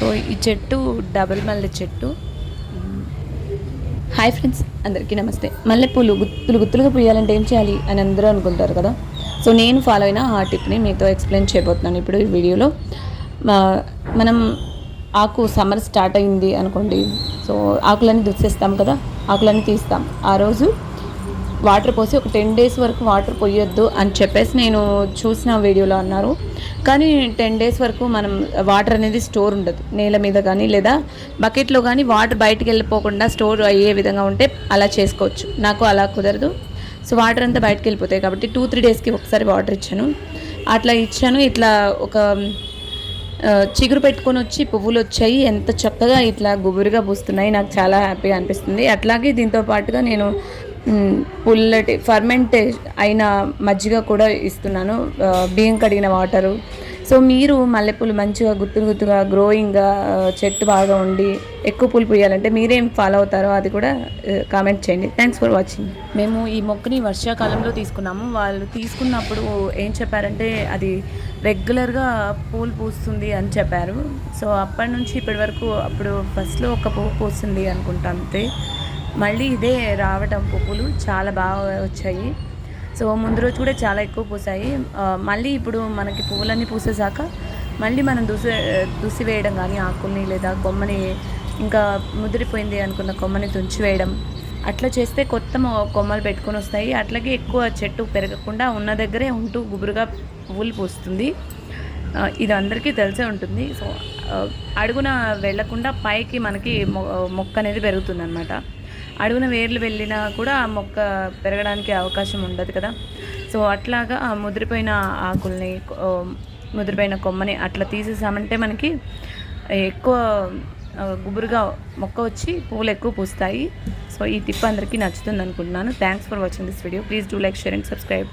So ఈ చెట్టు double మల్లె చెట్టు. హాయ్ ఫ్రెండ్స్, అందరికీ నమస్తే. మల్లెపూలు గుత్తులుగా పూయాలంటే ఏం చేయాలి అని అందరూ అనుకుంటారు కదా. సో నేను ఫాలో అయిన ఆ టిప్ని మీతో ఎక్స్ప్లెయిన్ చేయబోతున్నాను ఇప్పుడు ఈ వీడియోలో. మనం ఆకు సమ్మర్ స్టార్ట్ అయింది అనుకోండి, సో ఆకులన్నీ దుస్సేస్తాం కదా, ఆకులన్నీ తీస్తాం. ఆ రోజు వాటర్ పోసి ఒక 10 days వరకు వాటర్ పోయొద్దు అని చెప్పేసి నేను చూసిన వీడియోలో అన్నారు. కానీ 10 days వరకు మనం వాటర్ అనేది స్టోర్ ఉండదు నేల మీద కానీ లేదా బకెట్లో కానీ. వాటర్ బయటికి వెళ్ళిపోకుండా స్టోర్ అయ్యే విధంగా ఉంటే అలా చేసుకోవచ్చు. నాకు అలా కుదరదు. సో వాటర్ అంతా బయటకు వెళ్ళిపోతాయి కాబట్టి 2-3 daysకి ఒకసారి వాటర్ ఇచ్చాను. అట్లా ఇచ్చాను. ఇట్లా ఒక చిగురు పెట్టుకొని వచ్చి పువ్వులు వచ్చాయి. ఎంత చక్కగా ఇట్లా గుబురుగా పూస్తున్నాయి. నాకు చాలా హ్యాపీగా అనిపిస్తుంది. అట్లాగే దీంతో పాటుగా నేను పుల్లటి ఫర్మెంట్ అయిన మజ్జిగ కూడా ఇస్తున్నాను, బియ్యం కడిగిన వాటరు. సో మీరు మల్లెపూలు మంచిగా గుత్తుగా గ్రోయింగ్గా చెట్టు బాగా ఉండి ఎక్కువ పూలు పూయాలంటే మీరేం ఫాలో అవుతారో అది కూడా కామెంట్ చేయండి. Thanks for watching. మేము ఈ మొక్కని వర్షాకాలంలో తీసుకున్నాము. వాళ్ళు తీసుకున్నప్పుడు ఏం చెప్పారంటే అది రెగ్యులర్గా పూలు పూస్తుంది అని చెప్పారు. సో అప్పటి నుంచి ఇప్పటి వరకు అప్పుడు ఫస్ట్లో ఒక పువ్వు పూస్తుంది అనుకుంటా అంతే. మళ్ళీ ఇదే రావటం పువ్వులు చాలా బాగా వచ్చాయి. సో ముందు రోజు కూడా చాలా ఎక్కువ పూసాయి. మళ్ళీ ఇప్పుడు మనకి పువ్వులన్నీ పూసేసాక మళ్ళీ మనం దుసివేయడం కానీ ఆకుల్ని లేదా కొమ్మని, ఇంకా ముదిరిపోయింది అనుకున్న కొమ్మని తుంచివేయడం అట్లా చేస్తే కొత్త కొమ్మలు పెట్టుకొని వస్తాయి. అట్లాగే ఎక్కువ చెట్టు పెరగకుండా ఉన్న దగ్గరే ఉంటూ గుబురుగా పువ్వులు పూస్తుంది. ఇది అందరికీ తెలిసే ఉంటుంది. సో అడుగున వెళ్లకుండా పైకి మనకి మొక్క అనేది పెరుగుతుంది అన్నమాట. అడుగున వేర్లు వెళ్ళినా కూడా ఆ మొక్క పెరగడానికి అవకాశం ఉండదు కదా. సో అట్లాగా ముదిరిపోయిన ఆకుల్ని, ముదిరిపోయిన కొమ్మని అట్లా తీసేసామంటే మనకి ఎక్కువ గుబురుగా మొక్క వచ్చి పువ్వులు ఎక్కువ పూస్తాయి. సో ఈ టిప్ అందరికీ నచ్చుతుంది అనుకుంటున్నాను. Thanks for watching this video. Please do like, share and subscribe.